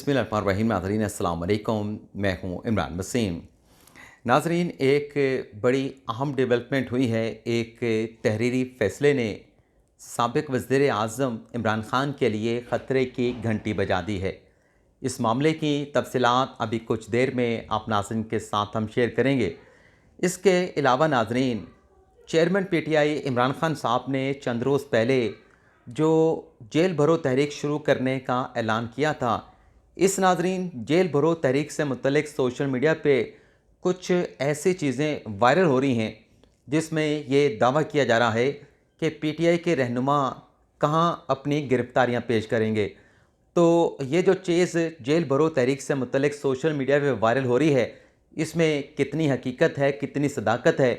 बिस्मिल्लाहिर्रहमानिर्रहीम। नाज़रीन अस्सलाम वालेकुम, मैं हूँ इमरान वसीम। नाज़रीन, एक बड़ी अहम डेवलपमेंट हुई है। एक तहरीरी फ़ैसले ने साबिक़ वज़ीर आज़म इमरान ख़ान के लिए ख़तरे की घंटी बजा दी है। इस मामले की तफ़सीलात अभी कुछ देर में आप नाज़रीन के साथ हम शेयर करेंगे। इसके अलावा नाज़रीन, चेयरमैन पीटीआई इमरान ख़ान साहब ने चंद रोज़ पहले जो जेल भरो तहरीक शुरू करने का ऐलान किया था, इस नाज़रीन जेल भरो तहरीक से मुतल्लिक़ सोशल मीडिया पे कुछ ऐसी चीज़ें वायरल हो रही हैं जिसमें ये दावा किया जा रहा है कि पीटीआई के रहनुमा कहाँ अपनी गिरफ्तारियाँ पेश करेंगे। तो ये जो चीज़ जेल भरो तहरीक से मुतल्लिक़ सोशल मीडिया पे वायरल हो रही है, इसमें कितनी हकीकत है, कितनी सदाकत है,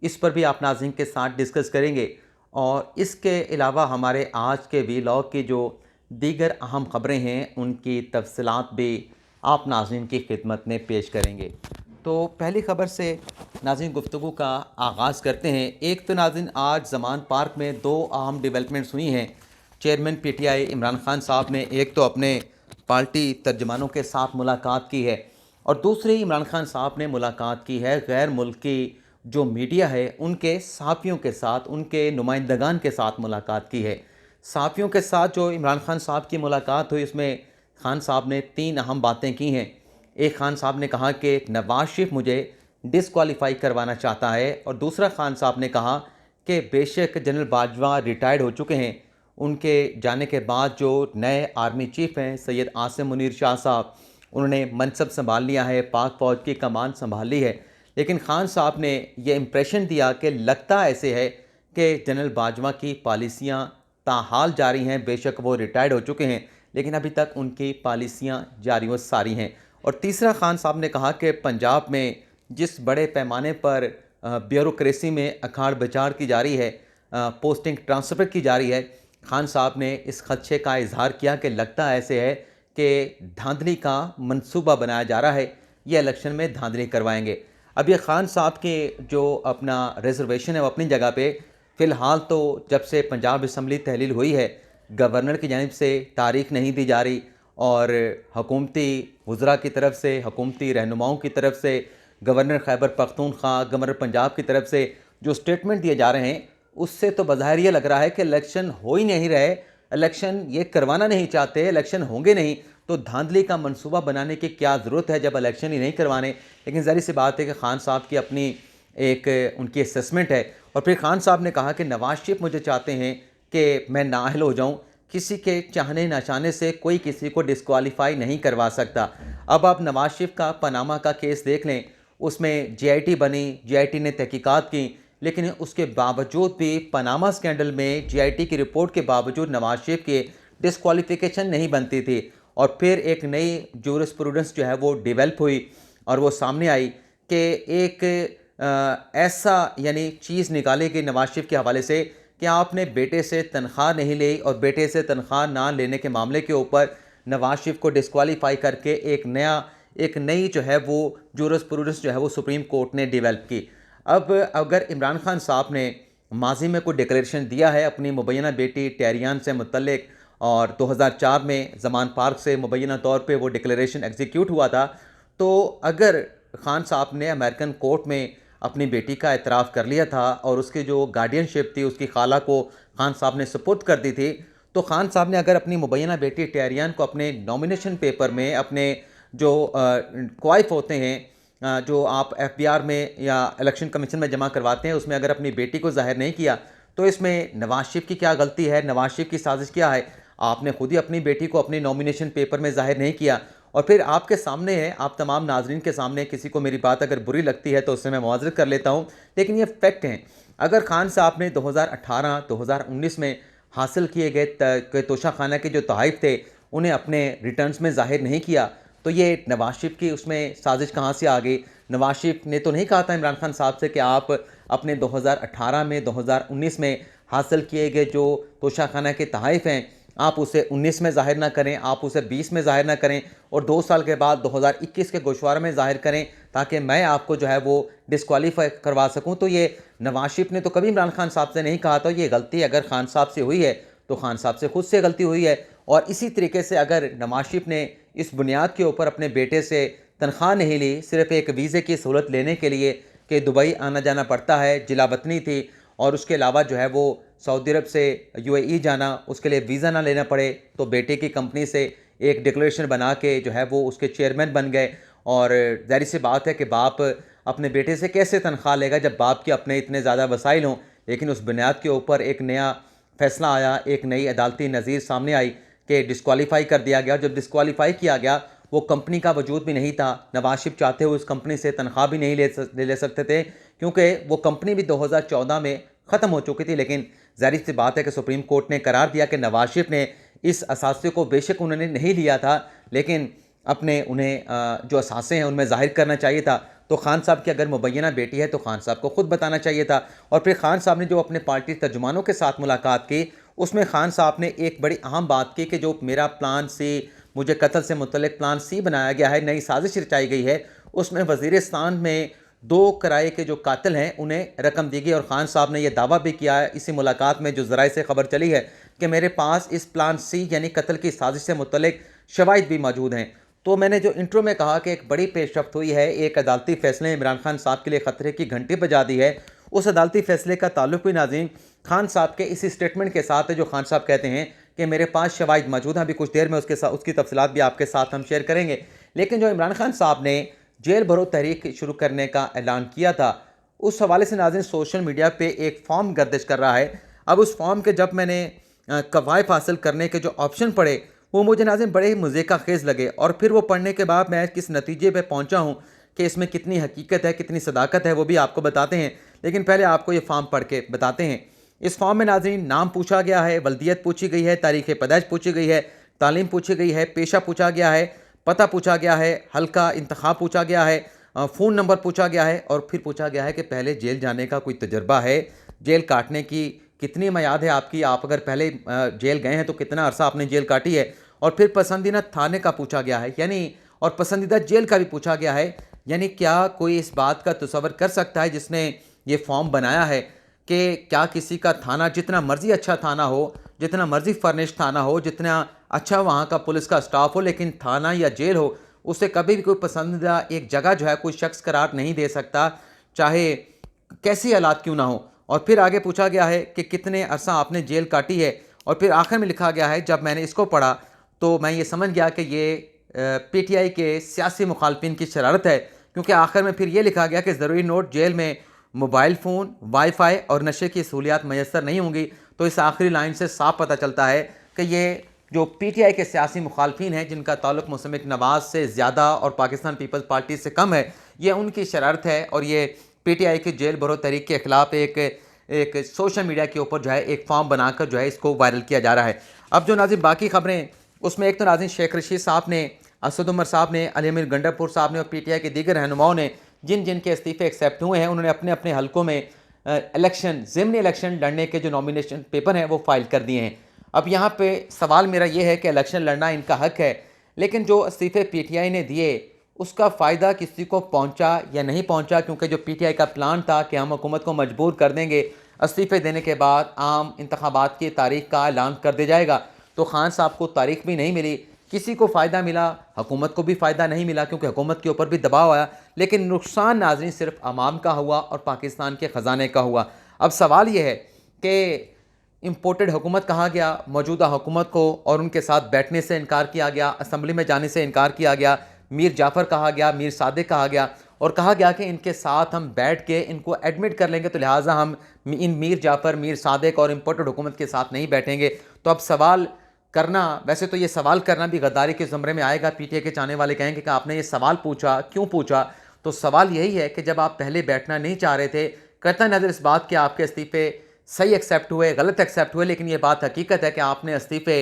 इस पर भी आप नाज़रीन के साथ डिस्कस करेंगे। और इसके अलावा हमारे आज के वीलॉग की जो दीगर अहम ख़बरें हैं, उनकी तफ़सीलात भी आप नाज़रीन की खिदमत में पेश करेंगे। तो पहली ख़बर से नाज़रीन गुफ्तगू का आगाज़ करते हैं। एक तो नाज़रीन, आज ज़मान पार्क में दो अहम डेवलपमेंट्स हुई हैं। चेयरमैन पीटीआई इमरान ख़ान साहब ने एक तो अपने पार्टी तर्जमानों के साथ मुलाकात की है, और दूसरी इमरान ख़ान साहब ने मुलाकात की है गैर मुल्की जो मीडिया है उनके सहाफ़ियों के साथ, उनके नुमाइंदगान के साथ मुलाकात की है। सहाफ़ियों के साथ जो इमरान ख़ान साहब की मुलाकात हुई, उसमें ख़ान साहब ने 3 अहम बातें की हैं। एक, ख़ान साहब ने कहा कि नवाज़ शरीफ मुझे डिसक्वालीफ़ाई करवाना चाहता है, और दूसरा, ख़ान साहब ने कहा कि बेशक जनरल बाजवा रिटायर्ड हो चुके हैं, उनके जाने के बाद जो नए आर्मी चीफ़ हैं सैयद आसिम मुनीर शाह साहब, उन्होंने मनसब संभाल लिया है, पाक फ़ौज की कमान संभाल ली है। लेकिन ख़ान साहब ने ये इम्प्रेशन दिया कि लगता ऐसे है कि जनरल बाजवा की पॉलिसियाँ ताहाल जारी हैं। बेशक वो रिटायर्ड हो चुके हैं, लेकिन अभी तक उनकी पॉलिसियाँ जारी व सारी हैं। और तीसरा, ख़ान साहब ने कहा कि पंजाब में जिस बड़े पैमाने पर ब्यूरोक्रेसी में अखाड़ बचाड़ की जा रही है, पोस्टिंग ट्रांसफ़र की जा रही है, ख़ान साहब ने इस ख़दशे का इज़हार किया कि लगता ऐसे है कि धांधली का मंसूबा बनाया जा रहा है, ये इलेक्शन में धांधली करवाएंगे। अब ये ख़ान साहब के जो अपना रिजर्वेशन है वो अपनी जगह पे, फ़िलहाल तो जब से पंजाब असम्बली तहलील हुई है, गवर्नर की जानिब से तारीख नहीं दी जा रही, और हुकूमती वज़रा की तरफ से, हुकूमती रहनुमाओं की तरफ से, गवर्नर खैबर पख्तूनख्वा, गवर्नर पंजाब की तरफ से जो स्टेटमेंट दिए जा रहे हैं, उससे तो बज़ाहिर ये लग रहा है कि इलेक्शन हो ही नहीं रहे, इलेक्शन ये करवाना नहीं चाहते, इलेक्शन होंगे नहीं, तो धांधली का मंसूबा बनाने की क्या ज़रूरत है जब इलेक्शन ही नहीं करवाने। लेकिन ज़ाहिर सी बात है कि ख़ान साहब की अपनी एक उनकी असेसमेंट है। और फिर ख़ान साहब ने कहा कि नवाज़ शरीफ मुझे चाहते हैं कि मैं नाअहल हो जाऊँ, किसी के चाहने ना चाहने से कोई किसी को डिस्क्वालीफाई नहीं करवा सकता। अब आप नवाज़ शरीफ का पनामा का केस देख लें, उसमें जीआईटी बनी, जीआईटी ने तहकीकात की, लेकिन उसके बावजूद भी पनामा स्कैंडल में जीआईटी की रिपोर्ट के बावजूद नवाज़ शरीफ की डिस्क्वालिफिकेशन नहीं बनती थी। और फिर एक नई जूरिस्प्रूडेंस जो है वो डेवलप हुई, और वो सामने आई कि एक ऐसा यानी चीज़ निकाली गई नवाज़ शरीफ के हवाले से कि आपने बेटे से तनख्वाह नहीं ली, और बेटे से तनख्वाह ना लेने के मामले के ऊपर नवाज़ शरीफ को डिस्क्वालीफाई करके एक नई जो है वो जूरिस्प्रूडेंस जो है वो सुप्रीम कोर्ट ने डेवलप की। अब अगर इमरान ख़ान साहब ने माजी में कोई डिक्लेरेशन दिया है अपनी मुबैना बेटी टैरियान से मुतल्लिक, और 2004 में ज़मान पार्क से मुबैना तौर पे वो डिक्लेरेशन एग्जीक्यूट हुआ था, तो अगर ख़ान साहब ने अमेरिकन कोर्ट में अपनी बेटी का एतराफ़ कर लिया था, और उसकी जो गार्डियनशिप थी उसकी खाला को ख़ान साहब ने सुपुर्द कर दी थी, तो ख़ान साहब ने अगर अपनी मुबैना बेटी टैरियान को अपने नॉमिनेशन पेपर में, अपने जो क्वाइफ होते हैं, जो आप एफबीआर में या इलेक्शन कमीशन में जमा करवाते हैं, उसमें अगर अपनी बेटी को ज़ाहिर नहीं किया, तो इसमें नवाज़ शरीफ की क्या गलती है, नवाज़ शरीफ की साजिश क्या है? आपने खुद ही अपनी बेटी को अपनी नॉमिनेशन पेपर में ज़ाहिर नहीं किया, और फिर आपके सामने है, आप तमाम नाज़रीन के सामने, किसी को मेरी बात अगर बुरी लगती है तो उससे मैं मुआज़रत कर लेता हूँ, लेकिन ये फैक्ट हैं। अगर ख़ान साहब ने 2018-2019 में हासिल किए गए तोशाखाना के जो तोहफ़े थे, उन्हें अपने रिटर्न्स में ज़ाहिर नहीं किया, तो ये नवाज़ शरीफ की उसमें साजिश कहाँ से आ गई? नवाज़ शरीफ ने तो नहीं कहा था इमरान ख़ान साहब से कि आप अपने 2018 में, 2019 में हासिल किए गए जो तोशाखाना के तोहफ़े हैं, आप उसे 19 में ज़ाहिर ना करें, आप उसे 20 में ज़ाहिर ना करें, और 2 साल के बाद 2021 के गोशवारे में ज़ाहिर करें, ताकि मैं आपको जो है वो डिस्क्वालीफाई करवा सकूँ। तो ये नवाज़ शरीफ ने तो कभी इमरान ख़ान साहब से नहीं कहा था। ये गलती अगर ख़ान साहब से हुई है, तो ख़ान साहब से खुद से गलती हुई है। और इसी तरीके से अगर नवाज़ शरीफ ने इस बुनियाद के ऊपर अपने बेटे से तनख्वाह नहीं ली, सिर्फ़ एक वीज़े की सहूलत लेने के लिए कि दुबई आना जाना पड़ता है, जिला वतनी थी, और उसके अलावा जो है वो सऊदी अरब से यूएई जाना, उसके लिए वीज़ा ना लेना पड़े, तो बेटे की कंपनी से एक डिक्लेरेशन बना के जो है वो उसके चेयरमैन बन गए। और ज़ाहिर सी बात है कि बाप अपने बेटे से कैसे तनख्वाह लेगा जब बाप के अपने इतने ज़्यादा वसाइल हों। लेकिन उस बुनियाद के ऊपर एक नया फ़ैसला आया, एक नई अदालती नज़ीर सामने आई कि डिस्क्वालीफाई कर दिया गया। जब डिस्क्वालीफाई किया गया, वो कंपनी का वजूद भी नहीं था। नवाज शरीफ चाहते हुए उस कंपनी से तनख्वाह भी नहीं ले सकते थे, क्योंकि वो कंपनी भी 2014 में ख़त्म हो चुकी थी। लेकिन ज़ाहिर सी बात है कि सुप्रीम कोर्ट ने करार दिया कि नवाज शरीफ ने इस असासे को बेशक उन्होंने नहीं लिया था, लेकिन अपने उन्हें जो असासे हैं उनमें ज़ाहिर करना चाहिए था। तो खान साहब की अगर मुबैना बेटी है तो खान साहब को ख़ुद बताना चाहिए था। और फिर खान साहब ने जो अपने पार्टी तर्जुमानों के साथ मुलाकात की, उसमें खान साहब ने एक बड़ी अहम बात की कि जो मेरा प्लान सी, मुझे कत्ल से मुतल्लिक प्लान सी बनाया गया है, नई साजिश रचाई गई है, उसमें वज़ीरिस्तान में 2 किराए के जो कातिल हैं उन्हें रकम दी गई। और ख़ान साहब ने यह दावा भी किया है इसी मुलाकात में, जो ज़राए से खबर चली है, कि मेरे पास इस प्लान सी यानी कत्ल की साजिश से मुतल्लिक शवाहिद भी मौजूद हैं। तो मैंने जो इंट्रो में कहा कि एक बड़ी पेशरफ्त हुई है, एक अदालती फ़ैसले ने इमरान खान साहब के लिए ख़तरे की घंटी बजा दी है। उस अदालती फ़ैसले का ताल्लुक भी नाज़रीन खान साहब के इसी स्टेटमेंट के साथ है, जो खान साहब कहते हैं कि मेरे पास शवाहिद मौजूद हैं। अभी कुछ देर में उसकी तफसीलात भी आपके साथ हम शेयर करेंगे। लेकिन जो इमरान खान साहब ने जेल भरो तहरीक शुरू करने का ऐलान किया था, उस हवाले से नाज़रीन सोशल मीडिया पे एक फॉर्म गर्दिश कर रहा है। अब उस फॉर्म के जब मैंने कवायद हासिल करने के जो ऑप्शन पढ़े, वो मुझे नाज़रीन बड़े ही मज़े का खेज़ लगे। और फिर वो पढ़ने के बाद मैं किस नतीजे पे पहुंचा हूँ कि इसमें कितनी हकीकत है, कितनी सदाकत है, वो भी आपको बताते हैं। लेकिन पहले आपको ये फॉर्म पढ़ के बताते हैं। इस फॉर्म में नाज़रीन नाम पूछा गया है, वल्दियत पूछी गई है, तारीख़ पैदाइश पूछी गई है, तालीम पूछी गई है, पेशा पूछा गया है, पता पूछा गया है, हल्का इंतखाब पूछा गया है, फ़ोन नंबर पूछा गया है, और फिर पूछा गया है कि पहले जेल जाने का कोई तजुर्बा है, जेल काटने की कितनी मयाद है आपकी, आप अगर पहले जेल गए हैं तो कितना अरसा आपने जेल काटी है। और फिर पसंदीदा थाने का पूछा गया है, यानी और पसंदीदा जेल का भी पूछा गया है। यानी क्या कोई इस बात का तसव्वुर कर सकता है जिसने ये फॉर्म बनाया है कि क्या किसी का थाना जितना मर्ज़ी अच्छा थाना हो, जितना मर्ज़ी फर्निश थाना हो, जितना अच्छा वहाँ का पुलिस का स्टाफ हो, लेकिन थाना या जेल हो, उसे कभी भी कोई पसंदीदा एक जगह जो है कोई शख्स करार नहीं दे सकता, चाहे कैसी हालात क्यों ना हो। और फिर आगे पूछा गया है कि कितने अरसा आपने जेल काटी है। और फिर आखिर में लिखा गया है, जब मैंने इसको पढ़ा तो मैं ये समझ गया कि ये पीटीआई के सियासी मुखालफिन की शरारत है, क्योंकि आखिर में फिर ये लिखा गया कि ज़रूरी नोट, जेल में मोबाइल फ़ोन, वाईफाई और नशे की सहूलियात मैसर नहीं होंगी। तो इस आखिरी लाइन से साफ पता चलता है कि ये जो पीटीआई के सियासी मुखालफिन हैं, जिनका ताल्लुक मुसम्मिक नवाज़ से ज़्यादा और पाकिस्तान पीपल्स पार्टी से कम है, ये उनकी शरारत है। और ये पीटीआई के जेल भरो तहरीक के ख़िलाफ़ एक सोशल मीडिया के ऊपर जो है एक फॉर्म बनाकर जो है इसको वायरल किया जा रहा है। अब जो नाज़रीन बाकी खबरें, उसमें एक तो नाज़रीन शेख रशीद साहब ने, असद उमर साहब ने, अली अमीर गंडापुर साहब ने और पीटीआई के दीगर रहनुमाओं ने जिन जिन के इस्तीफ़े एक्सेप्ट हुए हैं, उन्होंने अपने अपने हलकों में ज़िमनी इलेक्शन लड़ने के जो नॉमिनेशन पेपर हैं वो फाइल कर दिए हैं। अब यहाँ पे सवाल मेरा ये है कि इलेक्शन लड़ना इनका हक है, लेकिन जो इस्तीफ़े पीटीआई ने दिए उसका फ़ायदा किसी को पहुँचा या नहीं पहुँचा, क्योंकि जो पीटीआई का प्लान था कि हम हुकूमत को मजबूर कर देंगे, इस्तीफ़े देने के बाद आम इंतखाबात की तारीख का ऐलान कर दिया जाएगा। तो खान साहब को तारीख भी नहीं मिली, किसी को फ़ायदा मिला, हुकूमत को भी फ़ायदा नहीं मिला, क्योंकि हुकूमत के ऊपर भी दबाव आया। लेकिन नुकसान नाज़रीन सिर्फ आवाम का हुआ और पाकिस्तान के ख़जाने का हुआ। अब सवाल ये है कि इम्पोर्टेड हुकूमत कहा गया, मौजूदा हुकूमत को और उनके साथ बैठने से इनकार किया गया, असम्बली में जाने से इनकार किया गया, मीर जाफ़र कहा गया, मीर सादिक कहा गया, और कहा गया कि इनके साथ हम बैठ के इनको एडमिट कर लेंगे, तो लिहाजा हम इन मीर जाफ़र, मीर सादिक और इम्पोर्टेड हुकूमत के साथ नहीं बैठेंगे। तो अब सवाल करना, वैसे तो ये सवाल करना भी गद्दारी के ज़ुमरे में आएगा। पीटीआई के चाहने वाले कहेंगे कि आपने ये सवाल पूछा, क्यों पूछा? तो सवाल यही है कि जब आप पहले बैठना नहीं चाह रहे थे, कतई नज़र इस बात के आपके इस्तीफ़े सही एक्सेप्ट हुए, गलत एक्सेप्ट हुए, लेकिन ये बात हकीकत है कि आपने इस्तीफ़े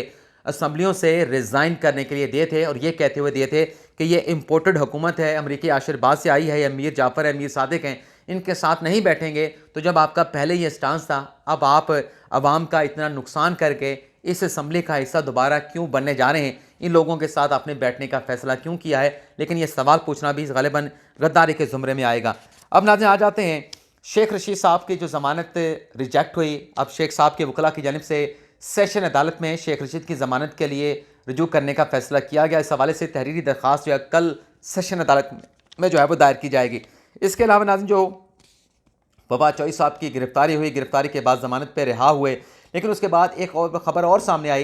असम्बलियों से रिज़ाइन करने के लिए दिए थे, और ये कहते हुए दिए थे कि ये इम्पोर्टेड हुकूमत है, अमरीकी आशीर्वाद से आई है, या मीर जाफ़र है, मीर सादिक हैं, इनके साथ नहीं बैठेंगे। तो जब आपका पहले ये स्टांस था, अब आप आवाम का इतना नुकसान करके इस असम्बली का हिस्सा दोबारा क्यों बनने जा रहे हैं? इन लोगों के साथ आपने बैठने का फ़ैसला क्यों किया है? लेकिन ये सवाल पूछना भी ग़ालिबन गद्दारी के ज़ुमरे में आएगा। अब नाज़रीन आ जाते हैं शेख रशीद साहब की जो ज़मानत रिजेक्ट हुई। अब शेख साहब के वकला की जानिब से सेशन अदालत में शेख रशीद की ज़मानत के लिए रजू करने का फैसला किया गया। इस हवाले से तहरीरी दरख्वास्त जो है कल सेशन अदालत में जो है वो दायर की जाएगी। इसके अलावा नाज़रीन, जो फवाद चौधरी साहब की गिरफ्तारी हुई, गिरफ्तारी के बाद ज़मानत पर रिहा हुए, लेकिन उसके बाद एक और खबर और सामने आई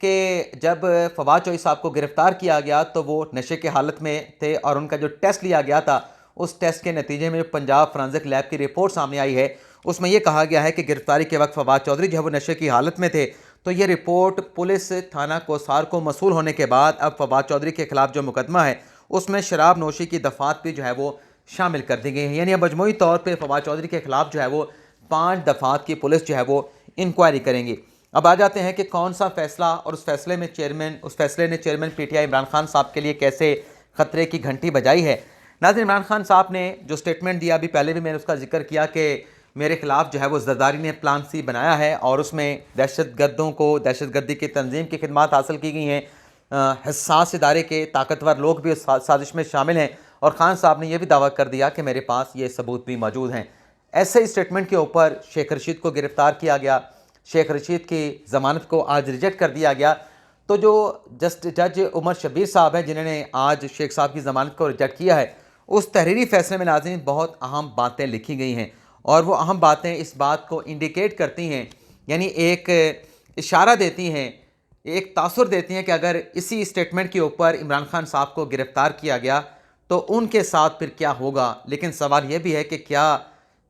कि जब फवाद चौधरी साहब को गिरफ़्तार किया गया तो वो नशे की हालत में थे और उनका जो टेस्ट लिया गया था, उस टेस्ट के नतीजे में पंजाब फोरेंसिक लैब की रिपोर्ट सामने आई है, उसमें यह कहा गया है कि गिरफ्तारी के वक्त फवाद चौधरी जो है वो नशे की हालत में थे। तो ये रिपोर्ट पुलिस थाना कोसार को मसूल होने के बाद अब फवाद चौधरी के खिलाफ जो मुकदमा है उसमें शराब नोशी की दफ़ात भी जो है वो शामिल कर दी गई हैं। यानी मजमूई तौर पर फवाद चौधरी के खिलाफ जो है वो 5 दफ़ात की पुलिस जो है वो इंक्वायरी करेंगी। अब आ जाते हैं कि कौन सा फैसला और उस फैसले में उस फैसले ने चेयरमैन पीटीआई इमरान खान साहब के लिए कैसे खतरे की घंटी बजाई है। नाज़रीन, इमरान खान साहब ने जो स्टेटमेंट दिया, अभी पहले भी मैंने उसका जिक्र किया कि मेरे खिलाफ जो है वो जरदारी ने प्लान सी बनाया है और उसमें दहशतगर्दों को दहशतगर्दी की तंजीम की खिदमात हासिल की गई हैं, हसास इदारे के ताकतवर लोग भी उस साजिश में शामिल हैं और खान साहब ने यह भी दावा कर दिया कि मेरे पास ये सबूत भी मौजूद हैं। ऐसे ही स्टेटमेंट के ऊपर शेख रशीद को गिरफ़्तार किया गया, शेख रशीद की ज़मानत को आज रिजेक्ट कर दिया गया। तो जो जज उमर शब्बीर साहब हैं जिन्होंने आज शेख साहब की ज़मानत को रिजेक्ट किया है, उस तहरीरी फैसले में नाज़रीन बहुत अहम बातें लिखी गई हैं और वो अहम बातें इस बात को इंडिकेट करती हैं, यानी एक इशारा देती हैं, एक तासुर देती हैं कि अगर इसी स्टेटमेंट के ऊपर इमरान खान साहब को गिरफ़्तार किया गया तो उनके साथ फिर क्या होगा। लेकिन सवाल यह भी है कि क्या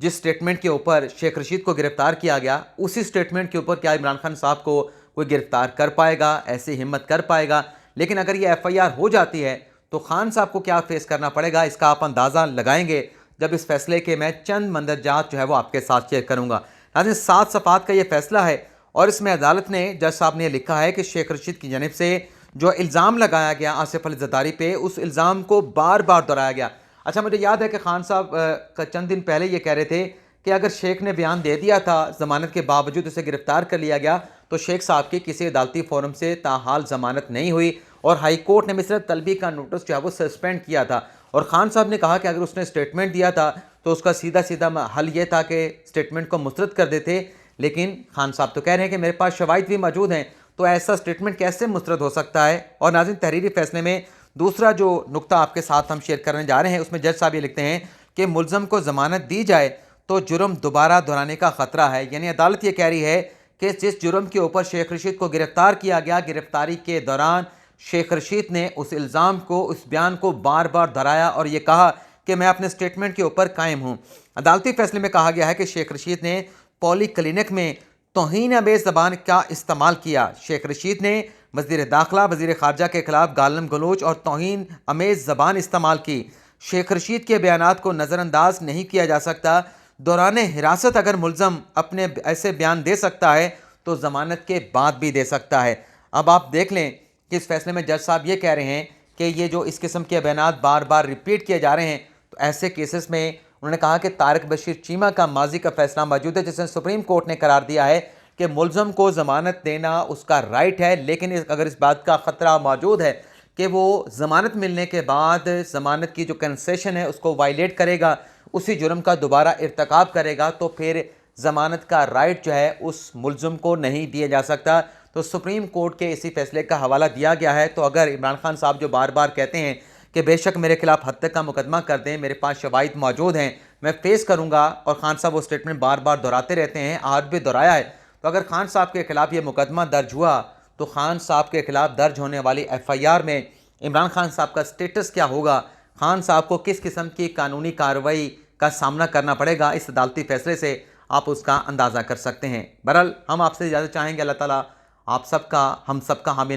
जिस स्टेटमेंट के ऊपर शेख रशीद को गिरफ़्तार किया गया, उसी स्टेटमेंट के ऊपर क्या इमरान खान साहब को कोई गिरफ़्तार कर पाएगा, ऐसी हिम्मत कर पाएगा। लेकिन अगर ये FIR हो जाती है तो खान साहब को क्या फेस करना पड़ेगा, इसका आप अंदाज़ा लगाएंगे जब इस फैसले के मैं चंद मंदरजात जो है वो आपके साथ शेयर करूँगा। नाज़रीन, 7 सफ़ात का ये फैसला है और इसमें अदालत ने, जज साहब ने लिखा है कि शेख रशीद की जानिब से जो इल्ज़ाम लगाया गया आसिफ अली ज़रदारी पे, उस इल्ज़ाम को बार बार दोहराया गया। अच्छा, मुझे याद है कि खान साहब का चंद दिन पहले ये कह रहे थे कि अगर शेख ने बयान दे दिया था, ज़मानत के बावजूद उसे गिरफ़्तार कर लिया गया, तो शेख साहब की किसी अदालती फोरम से ताहाल ज़मानत नहीं हुई और हाई कोर्ट ने मिसरत तलबी का नोटिस जो है वो सस्पेंड किया था। और खान साहब ने कहा कि अगर उसने स्टेटमेंट दिया था तो उसका सीधा सीधा हल ये था कि स्टेटमेंट को मुस्तरद कर देते। लेकिन खान साहब तो कह रहे हैं कि मेरे पास शवाहिद भी मौजूद हैं, तो ऐसा स्टेटमेंट कैसे मुस्तरद हो सकता है। और नाज़रीन, तहरीरी फैसले में दूसरा जो नुक्ता आपके साथ हम शेयर करने जा रहे हैं, उसमें जज साहब ये लिखते हैं कि मुल्ज़म को ज़मानत दी जाए तो जुर्म दोबारा दोहराने का ख़तरा है। यानी अदालत ये कह रही है कि जिस जुर्म के ऊपर शेख रशीद को गिरफ़्तार किया गया, गिरफ़्तारी के दौरान शेख रशीद ने उस इल्ज़ाम को, उस बयान को बार बार दोहराया और ये कहा कि मैं अपने स्टेटमेंट के ऊपर कायम हूँ। अदालती फैसले में कहा गया है कि शेख रशीद ने पॉली क्लिनिक में तौहीन अमेज़ ज़बान का इस्तेमाल किया। शेख रशीद ने वज़ीर दाखिला, वज़ीर ख़ारजा के खिलाफ गालम गलोच और तौहीन अमेज़ ज़बान इस्तेमाल की। शेख रशीद के बयानात को नज़रअंदाज नहीं किया जा सकता। दौरान हिरासत अगर मुल्ज़म अपने ऐसे बयान दे सकता है तो ज़मानत के बाद भी दे सकता है। अब आप देख लें कि इस फैसले में जज साहब ये कह रहे हैं कि ये जो इस किस्म के बयानात बार बार रिपीट किए जा रहे हैं, तो ऐसे केसेस में उन्होंने कहा कि तारिक बशीर चीमा का माजी का फैसला मौजूद है जिसमें सुप्रीम कोर्ट ने करार दिया है कि मुल्ज़म को ज़मानत देना उसका राइट है, लेकिन अगर इस बात का ख़तरा मौजूद है कि वो ज़मानत मिलने के बाद ज़मानत की जो कंसेशन है उसको वायलेट करेगा, उसी जुर्म का दोबारा इर्तकाब करेगा, तो फिर ज़मानत का राइट जो है उस मुल्ज़म को नहीं दिया जा सकता। तो सुप्रीम कोर्ट के इसी फैसले का हवाला दिया गया है। तो अगर इमरान खान साहब जो बार बार कहते हैं कि बेशक मेरे खिलाफ हद तक का मुकदमा कर दें, मेरे पास शवाहिद मौजूद हैं, मैं फेस करूँगा, और खान साहब वो स्टेटमेंट बार बार दोहराते रहते हैं, आज भी दोहराया है, तो अगर खान साहब के खिलाफ ये मुकदमा दर्ज हुआ तो खान साहब के खिलाफ दर्ज होने वाली FIR में इमरान खान साहब का स्टेटस क्या होगा, खान साहब को किस किस्म की कानूनी कार्रवाई का सामना करना पड़ेगा, इस अदालती फैसले से आप उसका अंदाज़ा कर सकते हैं। बहरहाल हम आपसे इजाज़त चाहेंगे। अल्लाह ताला आप सबका, हम सबका हामी